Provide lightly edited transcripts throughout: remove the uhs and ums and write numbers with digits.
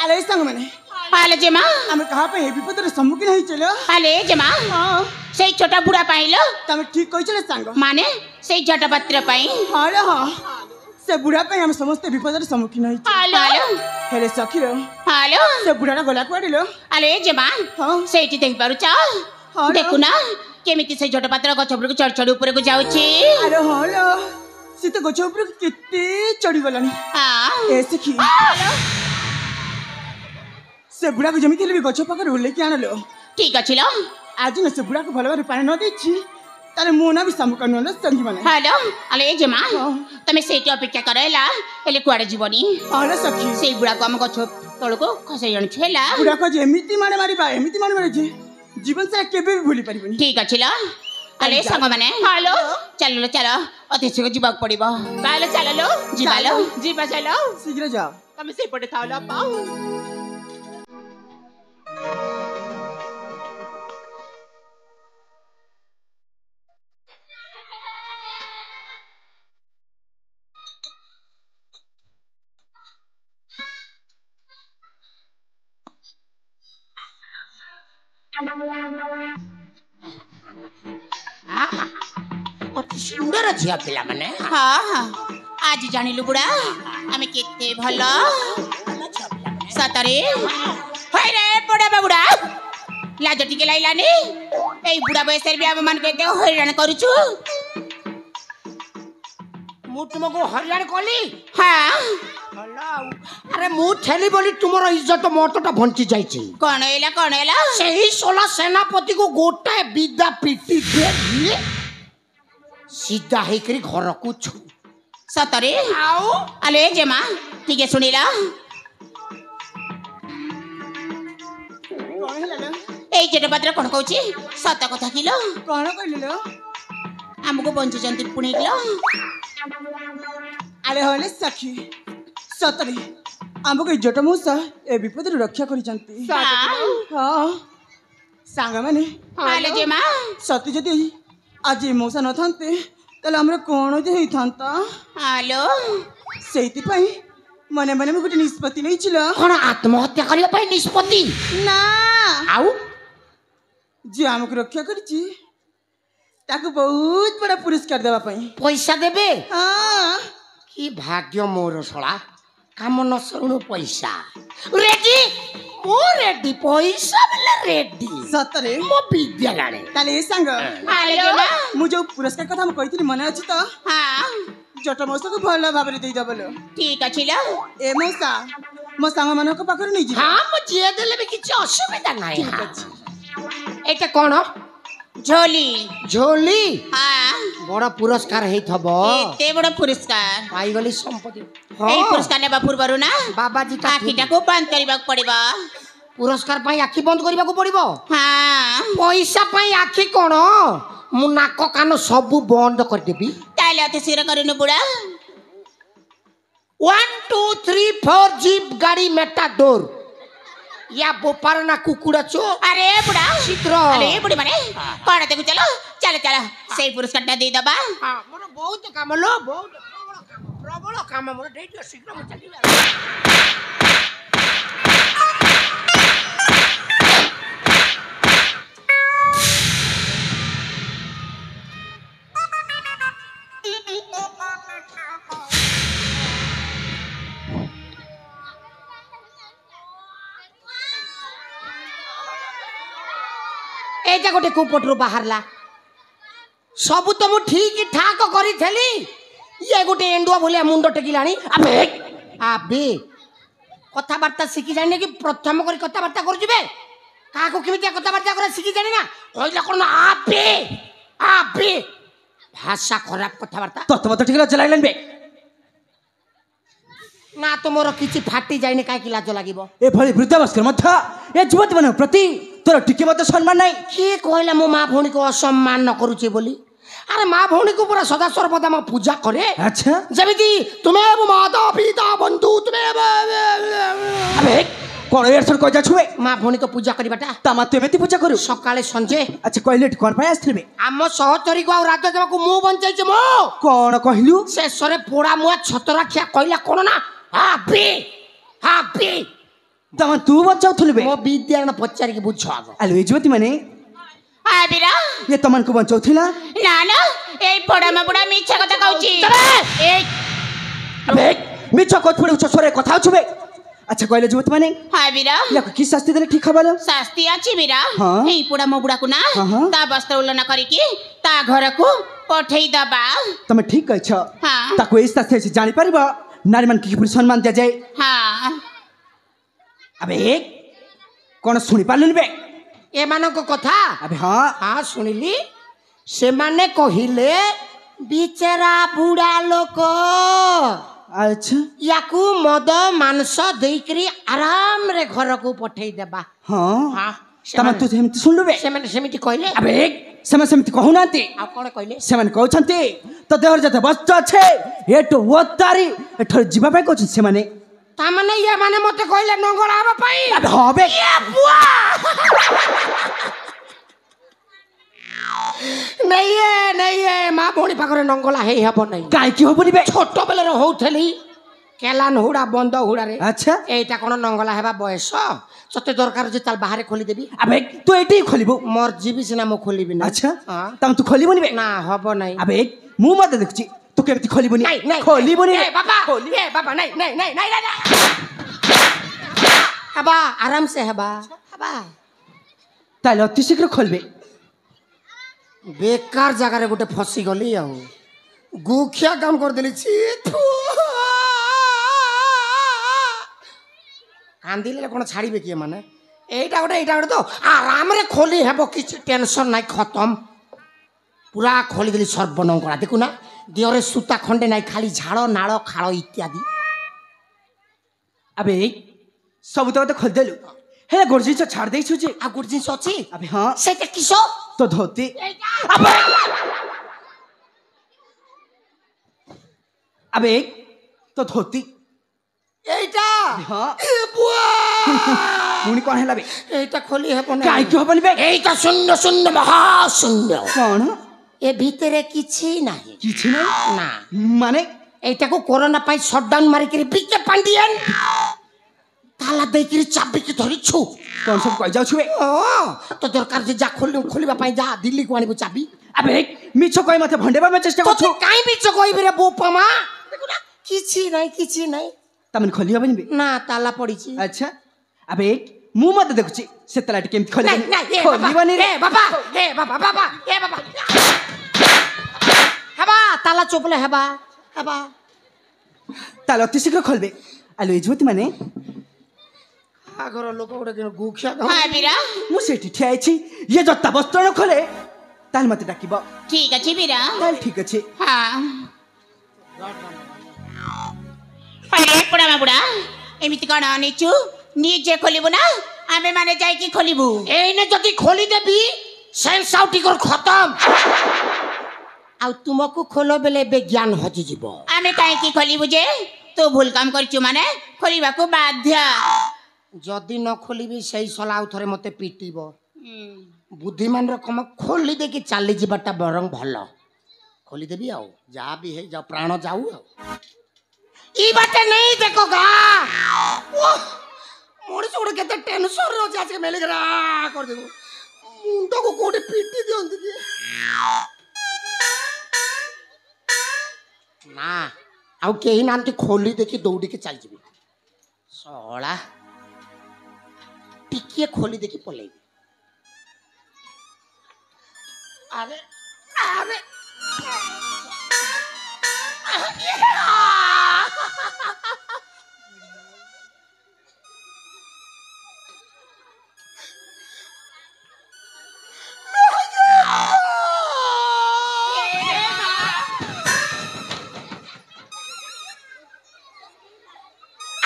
अरे संग मैंने हाले जेमा आम कहा पे विपद रे सम्मुखीन होई चलो हाले जेमा हां से छोटा बुढ़ा पाइलो तमे ठीक कहि चले संग माने से झटपत्र पाई हां रे हां से बुढ़ा पे हम समस्त विपद रे सम्मुखीन होई हालो हेले सखी रो हालो से बुढ़ा गला कुआडिलो अरे जेमा हां सेठी देख पारुछ हां देखु ना केमिति से झटपत्र गछ ऊपर को चढ़ चढ़ ऊपर को जाउची अरे हां लो से तो गछ ऊपर कितने चढ़ी गलानी हां ए सखी से बुढ़ा को जमिति ले गछ पकर उले के आनलो ठीक अछि लो आज न से बुढ़ा को भलो भाବରେ पानी न देछि ताले मोना भी सामु करनो न संगी माने हालो अले जेमा तमे सेठी अपेक्षा करेला एले कुआडे जीवनी अरे सखी से बुढ़ा को हम गछ तळको खसै जण छेला बुढ़ा को जेमिति माने मारी जे जीवन से केबे भी भूली परिबनी ठीक अछि लो अले संग माने हालो चलो चलो अतिशय जीवा पड़िबो ताले चलो लो जीवा चलो शीघ्र जाओ तमे से पटे थाला पाऊ सुंदर झिया पिला माने हां आज जानिलु बुढ़ा आमे केते भलो सतरे होय रे बड़ा बुढ़ा लाज टिके लाइलानी एई बुढ़ा बयसर भी हम मन केते हैरान करूछु मु तुमको हरियाण कली हां अरे मु छेली बोली तुमरो इज्जत मोटटा भंची जाईची कोन एला सही सोला सेनापति को गोटा विद्या पीटी दे सीधा हेकरी घर को छु सतरे आओ अले जेमा ठीक है सुनिला कोन हला एई जेटपत्र कोन कहूची सत कथा किलो कोन कहलिलो हमको बंचुचंती पुणीलो अरे होले सखी सतरी हमको इज्जत मौसा ए विपद रे रक्षा करी चंती हां सांग माने हाले जेमा सती जदी आज मौसा न थांते तले हमरे कोन जे हेई थांता हालो सेति पई मने मने में गुटे निष्पत्ति नहीं छिलो कोन आत्महत्या करिया पई निष्पत्ति ना आउ जे हमको रक्षा करिची ताको बहुत बड़ा पुरस्कार देवा पई पैसा देबे हां की भाग्य मोर सळा काम न सरुनो पैसा रेडी मो रेडी पैसा बेले रेडी सतरे मो विद्या गाणे ताले ए सांग हाले जेमा मु जो पुरस्कार कथा हम कहितली मने अछि तो हां जट मौसा को भलो भाबरे देई दबलो ठीक अछि लो ए मौसा मो सांग मानो को पाखर नहीं जी हां मो जे देले भी किछ असुविधा नाही ठीक अछि एटा कोन झोली झोली हां बड़ा पुरस्कार हेई थबो एते बड़ पुरस्कार पाई गली संपत्ति एई पुरस्कार नेबा पूर्वरु ना बाबाजी का आखिटा को बंद करबा पड़िबा पुरस्कार पाई आखी बंद करबा को पड़िबो हां पैसा पाई आखी कोन मु नाक कान सब बंद कर देबी ताले अति सिर करिनु बुढ़ा 1 2 3 4 जीप गाड़ी मेटाडोर या बोपार ना कुकुड़ा चो अरे बुढ़ा शीघ्र अरे बुढ़ी माने कोण देखु चलो चलो सेई पुरस्कार दे दबा हां मोर बहुत काम लो बहुत प्रबल काम मोर दे दियो शीघ्र मु चली एजा गोटे कुपटरू बाहरला सबु तो मु ठीक ठाक करी थेली ये गोटे एंडुआ भलिया मुंड टेकिलानी अबे अबे कथा बार्ता सिखी जाने कि प्रथम करी कथा बार्ता कर जिबे का को केमितिया कथा बार्ता करे सिखी जाने ना कहला कोन अबे अबे भाषा खराब कथा बार्ता तो मत ठीक लज लागलन बे ना तो मोर किछि फाटी जाइने काहे कि लाज लागिबो ए भली वृद्धावस्था मथा ए जुवत बन प्रति तोर टिके मत सम्मान नाही के कहला मो मां भौणी को असम्मान न करूचे बोली अरे मां भौणी को पूरा सदा सर्वदा म पूजा करे अच्छा जमिति तुमे माता पिता बंधु तुमे अबे कोन एरसन को जा छुए मां भौणी को पूजा करिबाटा तमा तेमेति पूजा करू सकाळे संजे अच्छा कहले कोन पाय आस्थिबे आम सहचरी को आ राजा देवा को मु बंचाइचे मो कोन कहलु शेषरे पोड़ा मुआ छतरा खिया कहला कोन ना हाबे हाबे ତମ ତୁ ବଞ୍ଚାଉଥିଲୁ ବେ ମୋ ବିଦ୍ୟାରଣ ପଚାରିକି ବୁଝ ଆଗ ଆଲୋ ଏ ଯୁବତୀ ମାନେ ଆବିରା ଇଏ ତମାନଙ୍କୁ ବଞ୍ଚାଉଥିଲା ନା ନା ଏଇ ପଡାମ ବୁଡା ମିଛ କଥା କହୁଛି ଏଇ ଆବେ ମିଛ କଥା ପଡେ ଉଚ୍ଚ ସ୍ୱରରେ କଥା ହଉଛୁ ବେ ଆଚ୍ଛା କହିଲେ ଯୁବତୀ ମାନେ ଆବିରା ୟାକୁ କି ଶାସ୍ତି ଦେଲେ ଠିକ ହବ ଶାସ୍ତି ଅଛି ବିରା ହଁ। ଏଇ ପଡାମ ବୁଡାକୁ ନା ହଁ। ତା ବସ୍ତ୍ର ଉଲ୍ଲନ କରିକି ତା ଘରକୁ ପଠେଇ ଦବା ତମେ ଠିକ କହିଛ ହଁ। ତାକୁ ଏଇ ଶାସ୍ତି ଅଛି ଜାଣିପାରିବ ନାରୀମାନଙ୍କୁ କିପରି ସମ୍ମାନ ଦିଆଯାଏ ହଁ ଆବେ କଣ ଶୁଣିପାରିଲୁନି ବେ ଏମାନଙ୍କ କଥା ଆବେ ହଁ ହଁ ଶୁଣିଲି ସେମାନେ କହିଲେ ବିଚରା ବୁଢା ଲୋକ ଆଚ୍ଛା ୟାକୁ ମଦ ମାଂସ ଦେଇକରି ଆରାମରେ ଘରକୁ ପଠେଇ ଦେବା ହଁ ହଁ ତମେ ତୁ ସେମିତି ଶୁଣିଲୁ ବେ ସେମାନେ ସେମିତି କହିଲେ ଆବେ ସେମାନେ ସେମିତି କହୁନାହାନ୍ତି ଆଉ କଣ କହିଲେ ସେମାନେ କହୁଛନ୍ତି ତ ଦେହରେ ଯେତେ ବସ୍ତ୍ର ଅଛି ଏଠୁ ଓତାରି ଏଠାରୁ ଯିବା ପାଇଁ କହୁଛନ୍ତି ସେମାନେ ତାମାନେ ଇଏ ମାନେ ମତେ କହିଲେ ନଙ୍ଗଳା ହବା ପାଇଁ ଆବେ ହଁ ବେ ନେଇ ମା ଭଉଣୀ ପାଖରେ ନଙ୍ଗଳା ହେଇ ହବ ନାହିଁ କାହିଁକି ହବନି ବେ ଛୋଟ ବେଳରେ ହଉଥିଲି କେଲାନ ହୁଡା ବନ୍ଦ ହୁଡାରେ ଆଚ୍ଛା ଏଇଟା କଣ ନଙ୍ଗଳା ହେବା ବୟସ ତତେ ଦରକାର ଯେ ତାର ବାହାରେ ଖୋଲିଦେବି ଆବେ ତୁ ଏଇଠି ଖୋଲିବୁ ମୋର ଯିବି ସିନା ମୁଁ ଖୋଲିବି ନା ଆଚ୍ଛା ହଁ। ତମେ ତୁ ଖୋଲିବୁନି ବେ ନା ହବ ନାହିଁ ଆବେ ମୁଁ ମତେ ଦେଖୁଛି ତୁ କେମିତି ଖୋଲିବୁନି ଖୋଲିବୁନି ରେ। ବାବା ନାଇଁ ହେବା ଆରାମ ସେ ହେବା ତାହେଲେ ଅତି ଶୀଘ୍ର ଖୋଲବେ ବେକାର ଜାଗାରେ ଗୋଟେ ଫସିଗଲି ଆଉ ଗୁଖିଆ କାମ କରିଦେଲି କାନ୍ଦିଲେ କଣ ଛାଡ଼ିବେ କିଏ ମାନେ ଏଇଟା ଗୋଟେ ତ ଆରାମରେ ଖୋଲି ହେବ କିଛି ଟେନସନ ନାହିଁ ଖତମ ପୁରା ଖୋଲିଦେଲି ସର୍ବନଙ୍ଗଳା ଦେଖୁନା ଦେହରେ ସୂତା ଖଣ୍ଡେ ନାହିଁ ଖାଲି ଝାଳ ନାଳ ଖାଳ ଇତ୍ୟାଦି ଆବେ ସବୁ ତ ଖୋଲିଦେଲୁ ହେଲେ ଗୋଟେ ଜିନିଷ ଛାଡ଼ି ଦେଇଛୁ ଯେ ଆଉ ଗୋଟେ ଜିନିଷ ଅଛି ଆବେ ହଁ ସେଇଟା କିସ ତ ଧୋତି ଆବେ ଆବେ ତ ଧୋତି এইটা ହଁ এ বুয়া ପୁଣି କଣ ହେଲା ବେ এইটা খোলি ହେବ না କାହିଁକି ହବନି ବେ এইটা শূন্য শূন্য মহাশূন্য କଣ এ ভিতরে কিছু নাই କିଛି ନାହିଁ না ମାନେ এইটাକୁ করোনা পাই শটডাউন মারিকি বিকে পান্ডিয়ান তালা ଦେଇକିରି ଚାବିକି ଧରିଛୁ କଣ ସବୁ କହିଯାଉଛୁ ବେ ତ ଦରକାର ଯେ ଯା ଖୋଲିବା ପାଇଁ ଯା ଦିଲ୍ଲୀକୁ ଆଣିବୁ ଚାବି ଆବେ ମିଛ କହି ମତେ ଭଣ୍ଡେଇବା ପାଇଁ ଚେଷ୍ଟା ତୋତେ କରୁଛୁ କାଇଁ ମିଛ କହିବି ରେ ବୋପା ମା କିଛି ନାହିଁ ତାମାନେ ଖୋଲି ହବନି ବେ ନା ତାଲା ପଡିଛି ଆଚ୍ଛା ଆବେ ମୁଁ ମତେ ଦେଖୁଛି ସେ ତାଲାଟି କେମିତି ଖୋଲିବନି ଖୋଲିବନି ରେ ବାବା ହେବା ତାଲା ଚୋପଲେ ହେବା ତାହେଲେ ଅତି ଶୀଘ୍ର ଖୋଲବେ ଆଲୋ ଏ ଯୁବତୀ ମାନେ ଆଗର ଲୋକ ଗୋଟେ ଗୁଖିଆ ବିରା ମୁଁ ସେଠି ଠିଆ ହେଇଛି ଇଏ ଜତା ବସ୍ତ୍ର ନ ଖୋଲେ ତାହେଲେ ମତେ ଡାକିବ ଠିକ ଅଛି ବିରା ତାହେଲେ ଠିକ ଅଛି ହଁ ପଡାମା ବୁଡା ଏମିତି କଣ ଅନେଇଛୁ ନିଜେ ଖୋଲିବୁ ନା ଆମେ ମାନେ ଯାଇକି ଖୋଲିବୁ ଏଇନେ ଯଦି ଖୋଲିଦେବି ସେନ୍ସ ଆଉ ଟିକର ଖତମ ଆଉ ତୁମକୁ ଖୋଲ ବେଲେ ଏବେ ଜ୍ଞାନ ହଜିଯିବ ଆମେ କାହିଁକି ଖୋଲିବୁ ଯେ ତୁ ଭୁଲ କାମ କରିଛୁ ମାନେ ଖୋଲିବାକୁ ବାଧ୍ୟ ଯଦି ନ ଖୋଲିବି ସେଇ ସଲା ଆଉ ଥରେ ମତେ ପିଟିବ ବୁଦ୍ଧିମାନର କମ ଖୋଲି ଦେଇକି ଚାଲିଯିବାଟା ବରଂ ଭଲ ଖୋଲିଦେବି ଆଉ ଯାହା ବି ହେଇଯାଉ ପ୍ରାଣ ଯାଉ ଆଉ ଇ ବାଟେ ନେଇ ଦେଖ ଗା ମଣିଷ ଗୋଟେ କେତେ ଟେନସନ୍ ଅଛି ଆজକେ ମେଲିଗରା କରିଦେବୁ ମୁଣ୍ଡକୁ କୋଉଠି ପିଟି ଦିଅନ୍ତି କି ନା ଆଉ କେହି ନାହାନ୍ତି ଖୋଲି ଦେଖି ଦୌଡ଼ିକି ଚାଲିଯିବି ଶଳା ଟିକିଏ ଖୋଲି ଦେଖି ପଳେଇବି ଆରେ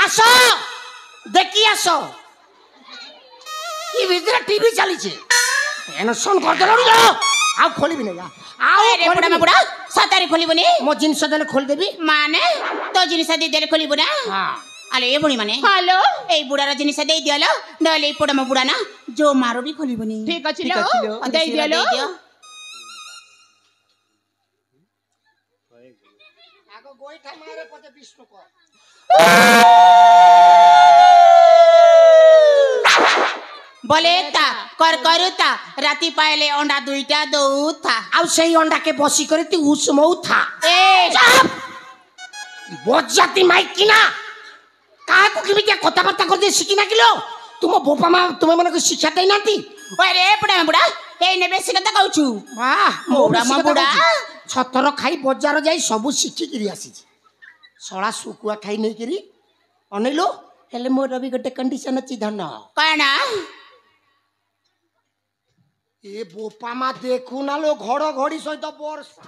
আস দেখি আস কি ভিতরে টিভি চালিছে টেনশন করদেলনি ଆଉ ଖୋଲିବି ନାହିଁ ଆଉ ପଡାମା ବୁଡା ସତରେ ଖୋଲିବୁନି ମୋ ଜିନିଷ ଦେଲେ ଖୋଲିଦେବି ମାନେ ତୋ ଜିନିଷ ଦେଇଦେଲେ ଖୋଲିବୁ ନା ଆଲୋ ଏ ବୁଢୀ ମାନେ ହ୍ୟାଲୋ ଏଇ ବୁଢାର ଜିନିଷ ଦେଇଦିଅଲ ନହେଲେ ଏଇ ପଡାମା ବୁଢା ନା ଯୋ ମାର ବି ଖୋଲିବୁନି ଠିକ ଅଛି ଦେଇଦିଅ ଆଗ ଗୋଇଠା ମାରେ ପଛେ ବିଷ୍ଣୁ କର বলেতা করকরুতা রাতি পাইলে অন্ডা দুইটা দউতা ଆଉ ସେଇ ଅଣ୍ଡାକେ ବସି କରି ତୁ ଉଷମଉଥା এ ବଜାତି ମାଇକିନା କାହାକୁ କେମିତିଆ କଥାବାର୍ତ୍ତା କରିଦେ ଶିଖିନା କିଲୋ ତୁମ ବୋପା ମା ତୁମେ ମାନଙ୍କୁ ଶିକ୍ଷା ଦେଇନାହାନ୍ତି ওরে পড়া বুড়া এই নে বেশি কথা কହୁଛୁ ମୋଉଡା ମୋ ବୁଢା। ଛତର ଖାଇ ବଜାର ଯାଇ ସବୁ ଶିଖିକିରି ଆସିଛି ଶଳା ଶୁକୁଆ ଖାଇ ନେଇକିରି ଅନେଇଲୁ ହେଲେ ମୋର ବି ଗୋଟେ କଣ୍ଡିସନ ଅଛି ଧନ କଣ ଏ ବୋପା ମା ଦେଖୁନା ଲୋ ଘଡଘଡି ସହିତ ବର୍ଷା